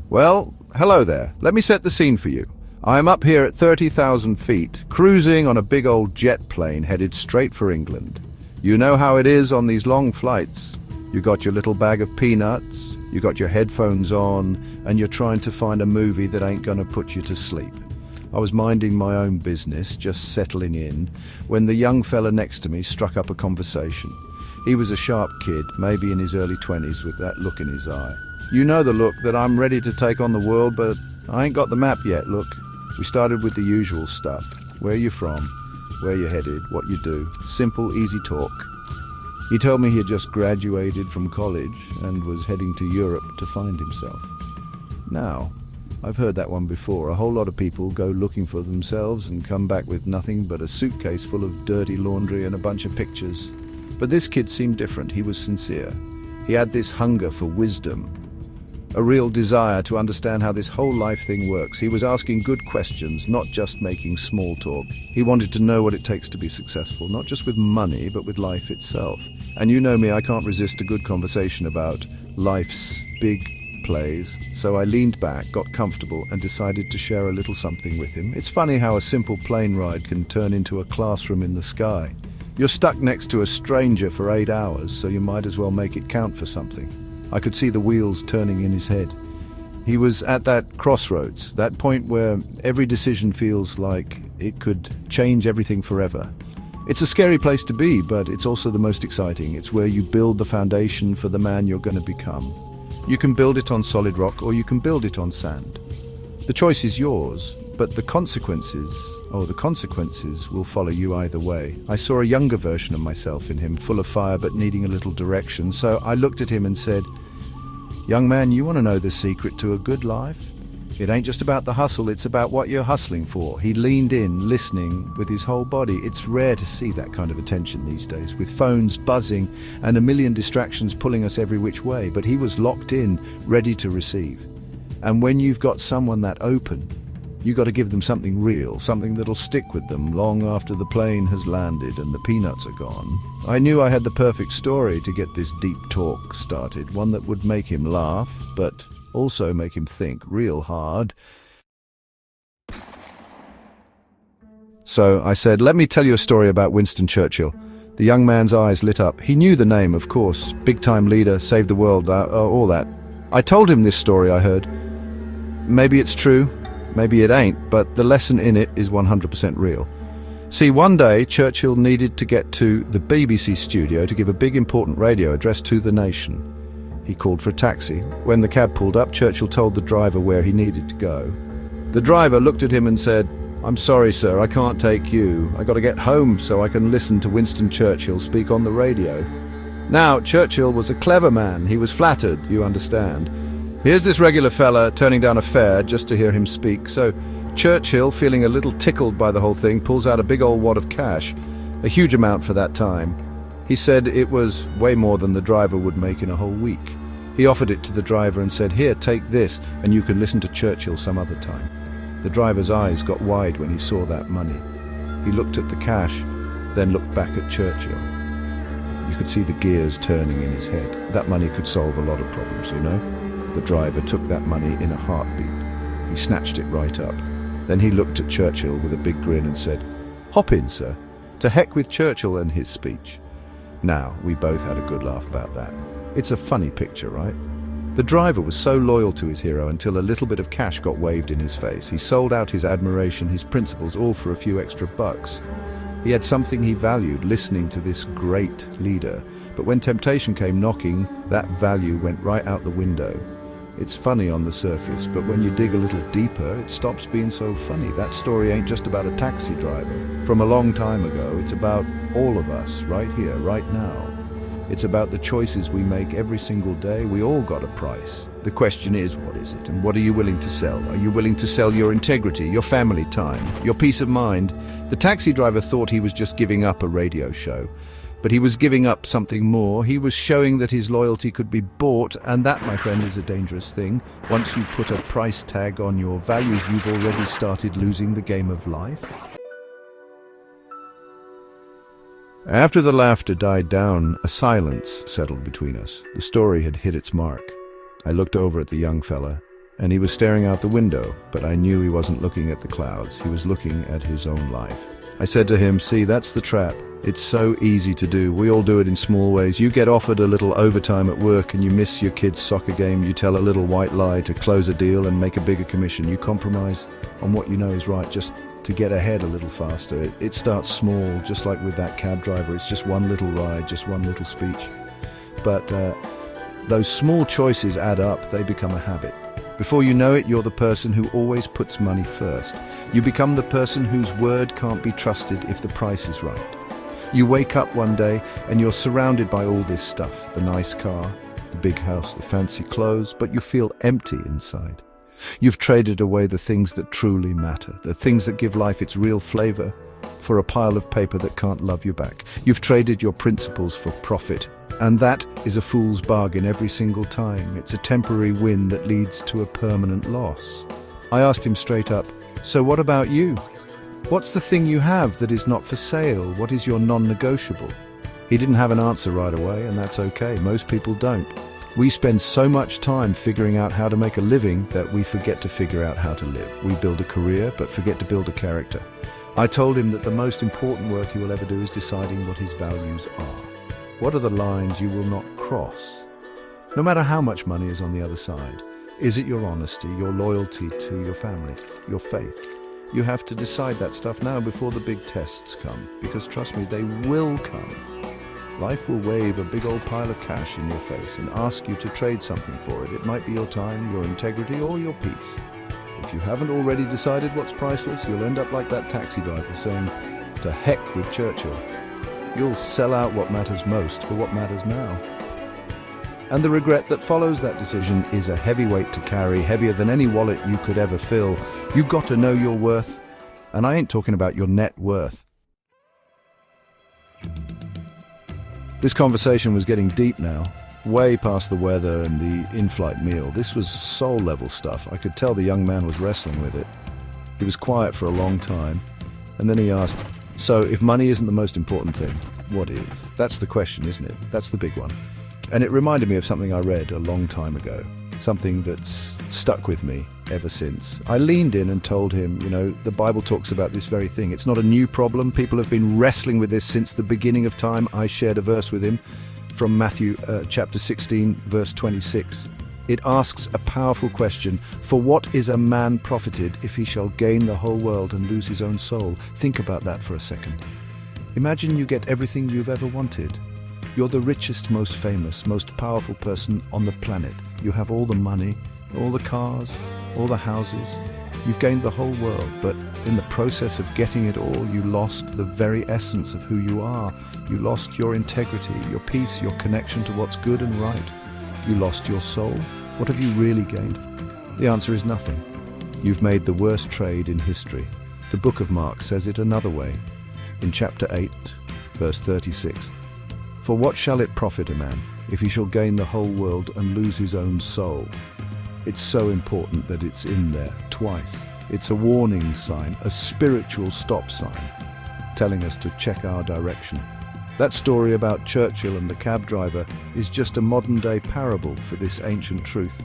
Well, hello there. Let me set the scene for you. I am up here at 30,000 feet, cruising on a big old jet plane headed straight for England. You know how it is on these long flights. You got your little bag of peanuts, you got your headphones on, and you're trying to find a movie that ain't gonna put you to sleep. I was minding my own business, just settling in, when the young fella next to me struck up a conversation. He was a sharp kid, maybe in his early 20s, with that look in his eye. You know the look, that I'm ready to take on the world, but I ain't got the map yet, look. We started with the usual stuff. Where you from, where you headed, what you do. Simple, easy talk. He told me he had just graduated from college and was heading to Europe to find himself. Now, I've heard that one before. A whole lot of people go looking for themselves and come back with nothing but a suitcase full of dirty laundry and a bunch of pictures. But this kid seemed different. He was sincere. He had this hunger for wisdom, a real desire to understand how this whole life thing works. He was asking good questions, not just making small talk. He wanted to know what it takes to be successful, not just with money, but with life itself. And you know me, I can't resist a good conversation about life's big plays. So I leaned back, got comfortable, and decided to share a little something with him. It's funny how a simple plane ride can turn into a classroom in the sky. You're stuck next to a stranger for 8 hours, so you might as well make it count for something. I could see the wheels turning in his head. He was at that crossroads, that point where every decision feels like it could change everything forever. It's a scary place to be, but it's also the most exciting. It's where you build the foundation for the man you're going to become. You can build it on solid rock, or you can build it on sand. The choice is yours, but the consequences will follow you either way. I saw a younger version of myself in him, full of fire but needing a little direction, so I looked at him and said, "Young man, you want to know the secret to a good life? It ain't just about the hustle, it's about what you're hustling for." He leaned in, listening with his whole body. It's rare to see that kind of attention these days, with phones buzzing and a million distractions pulling us every which way, but he was locked in, ready to receive. And when you've got someone that open, you got to give them something real, something that'll stick with them long after the plane has landed and the peanuts are gone. I knew I had the perfect story to get this deep talk started, one that would make him laugh, but also make him think real hard. So I said, "Let me tell you a story about Winston Churchill." The young man's eyes lit up. He knew the name, of course. Big-time leader, saved the world, all that. I told him this story I heard. Maybe it's true, maybe it ain't, but the lesson in it is 100% real. See, one day Churchill needed to get to the BBC studio to give a big important radio address to the nation. He called for a taxi. When the cab pulled up, Churchill told the driver where he needed to go. The driver looked at him and said, "I'm sorry, sir, I can't take you. I got to get home so I can listen to Winston Churchill speak on the radio." Now, Churchill was a clever man. He was flattered, you understand. Here's this regular fella turning down a fare just to hear him speak. So Churchill, feeling a little tickled by the whole thing, pulls out a big old wad of cash, a huge amount for that time. He said it was way more than the driver would make in a whole week. He offered it to the driver and said, "Here, take this, and you can listen to Churchill some other time." The driver's eyes got wide when he saw that money. He looked at the cash, then looked back at Churchill. You could see the gears turning in his head. That money could solve a lot of problems, you know? The driver took that money in a heartbeat. He snatched it right up. Then he looked at Churchill with a big grin and said, "Hop in, sir. To heck with Churchill and his speech." Now, we both had a good laugh about that. It's a funny picture, right? The driver was so loyal to his hero until a little bit of cash got waved in his face. He sold out his admiration, his principles, all for a few extra bucks. He had something he valued, listening to this great leader. But when temptation came knocking, that value went right out the window. It's funny on the surface, but when you dig a little deeper, it stops being so funny. That story ain't just about a taxi driver. From a long time ago, it's about all of us, right here, right now. It's about the choices we make every single day. We all got a price. The question is, what is it? And what are you willing to sell? Are you willing to sell your integrity, your family time, your peace of mind? The taxi driver thought he was just giving up a radio show. But he was giving up something more. He was showing that his loyalty could be bought, and that, my friend, is a dangerous thing. Once you put a price tag on your values, you've already started losing the game of life. After the laughter died down, a silence settled between us. The story had hit its mark. I looked over at the young fella. and he was staring out the window, but I knew he wasn't looking at the clouds. He was looking at his own life. I said to him, "See, that's the trap. It's so easy to do. We all do it in small ways. You get offered a little overtime at work and you miss your kid's soccer game. You tell a little white lie to close a deal and make a bigger commission. You compromise on what you know is right just to get ahead a little faster. It starts small, just like with that cab driver. It's just one little ride, just one little speech. But those small choices add up. They become a habit. Before you know it, you're the person who always puts money first. You become the person whose word can't be trusted if the price is right. You wake up one day and you're surrounded by all this stuff, the nice car, the big house, the fancy clothes, but you feel empty inside. You've traded away the things that truly matter, the things that give life its real flavor, for a pile of paper that can't love you back. You've traded your principles for profit, and that is a fool's bargain every single time. It's a temporary win that leads to a permanent loss. I asked him straight up, "So what about you? What's the thing you have that is not for sale? What is your non-negotiable?" He didn't have an answer right away, and that's okay. Most people don't. We spend so much time figuring out how to make a living that we forget to figure out how to live. We build a career, but forget to build a character. I told him that the most important work he will ever do is deciding what his values are. What are the lines you will not cross? No matter how much money is on the other side. Is it your honesty, your loyalty to your family, your faith? You have to decide that stuff now before the big tests come, because trust me, they will come. Life will wave a big old pile of cash in your face and ask you to trade something for it. It might be your time, your integrity, or your peace. If you haven't already decided what's priceless, you'll end up like that taxi driver saying, "To heck with Churchill." You'll sell out what matters most for what matters now. And the regret that follows that decision is a heavy weight to carry, heavier than any wallet you could ever fill. You've got to know your worth, and I ain't talking about your net worth. This conversation was getting deep now, way past the weather and the in-flight meal. This was soul-level stuff. I could tell the young man was wrestling with it. He was quiet for a long time, and then he asked, "So if money isn't the most important thing, what is?" That's the question, isn't it? That's the big one. And it reminded me of something I read a long time ago, something that's stuck with me ever since. I leaned in and told him, the Bible talks about this very thing. It's not a new problem. People have been wrestling with this since the beginning of time. I shared a verse with him from Matthew chapter 16, verse 26. It asks a powerful question. For what is a man profited if he shall gain the whole world and lose his own soul? Think about that for a second. Imagine you get everything you've ever wanted. You're the richest, most famous, most powerful person on the planet. You have all the money, all the cars, all the houses. You've gained the whole world, but in the process of getting it all, you lost the very essence of who you are. You lost your integrity, your peace, your connection to what's good and right. You lost your soul. What have you really gained? The answer is nothing. You've made the worst trade in history. The book of Mark says it another way. In chapter 8, verse 36. For what shall it profit a man if he shall gain the whole world and lose his own soul? It's so important that it's in there twice. It's a warning sign, a spiritual stop sign, telling us to check our direction. That story about Churchill and the cab driver is just a modern-day parable for this ancient truth.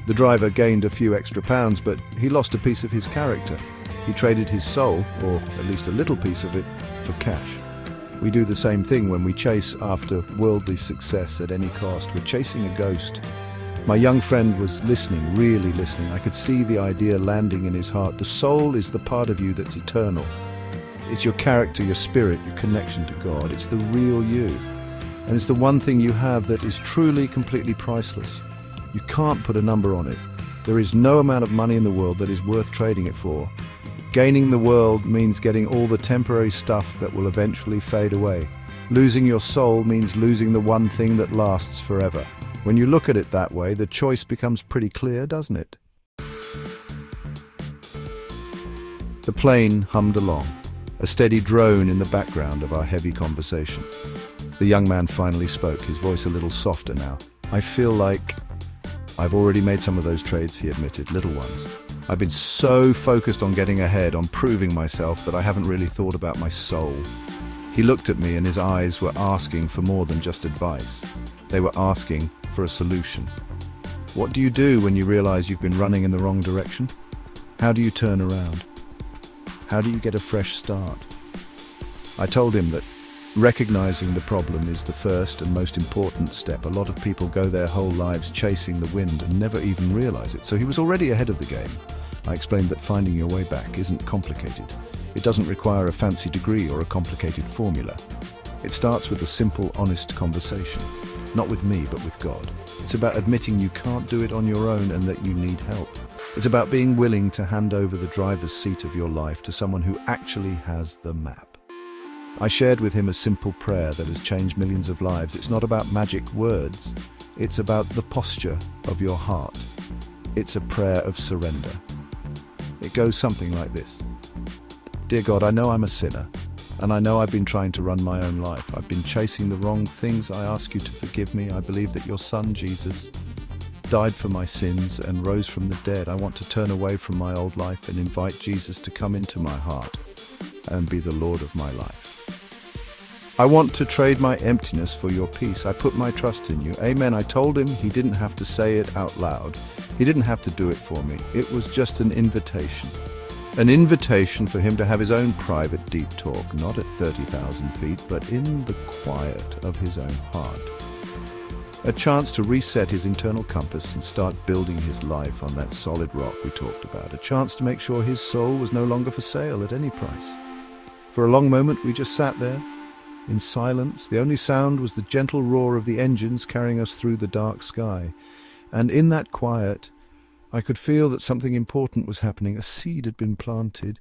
The driver gained a few extra pounds, but he lost a piece of his character. He traded his soul, or at least a little piece of it, for cash. We do the same thing when we chase after worldly success at any cost. We're chasing a ghost. My young friend was listening, really listening. I could see the idea landing in his heart. The soul is the part of you that's eternal. It's your character, your spirit, your connection to God. It's the real you. And it's the one thing you have that is truly, completely priceless. You can't put a number on it. There is no amount of money in the world that is worth trading it for. Gaining the world means getting all the temporary stuff that will eventually fade away. Losing your soul means losing the one thing that lasts forever. When you look at it that way, the choice becomes pretty clear, doesn't it? The plane hummed along, a steady drone in the background of our heavy conversation. The young man finally spoke, his voice a little softer now. "I feel like I've already made some of those trades," he admitted, "little ones. I've been so focused on getting ahead, on proving myself, that I haven't really thought about my soul." He looked at me and his eyes were asking for more than just advice. They were asking for a solution. What do you do when you realize you've been running in the wrong direction? How do you turn around? How do you get a fresh start? I told him that recognizing the problem is the first and most important step. A lot of people go their whole lives chasing the wind and never even realize it. So he was already ahead of the game. I explained that finding your way back isn't complicated. It doesn't require a fancy degree or a complicated formula. It starts with a simple, honest conversation. Not with me, but with God. It's about admitting you can't do it on your own and that you need help. It's about being willing to hand over the driver's seat of your life to someone who actually has the map. I shared with him a simple prayer that has changed millions of lives. It's not about magic words. It's about the posture of your heart. It's a prayer of surrender. It goes something like this. Dear God, I know I'm a sinner, and I know I've been trying to run my own life. I've been chasing the wrong things. I ask you to forgive me. I believe that your Son, Jesus, died for my sins and rose from the dead. I want to turn away from my old life and invite Jesus to come into my heart and be the Lord of my life. I want to trade my emptiness for your peace. I put my trust in you. Amen. I told him he didn't have to say it out loud. He didn't have to do it for me. It was just an invitation. An invitation for him to have his own private deep talk, not at 30,000 feet, but in the quiet of his own heart. A chance to reset his internal compass and start building his life on that solid rock we talked about. A chance to make sure his soul was no longer for sale at any price. For a long moment we just sat there, in silence. The only sound was the gentle roar of the engines carrying us through the dark sky. And in that quiet, I could feel that something important was happening. A seed had been planted.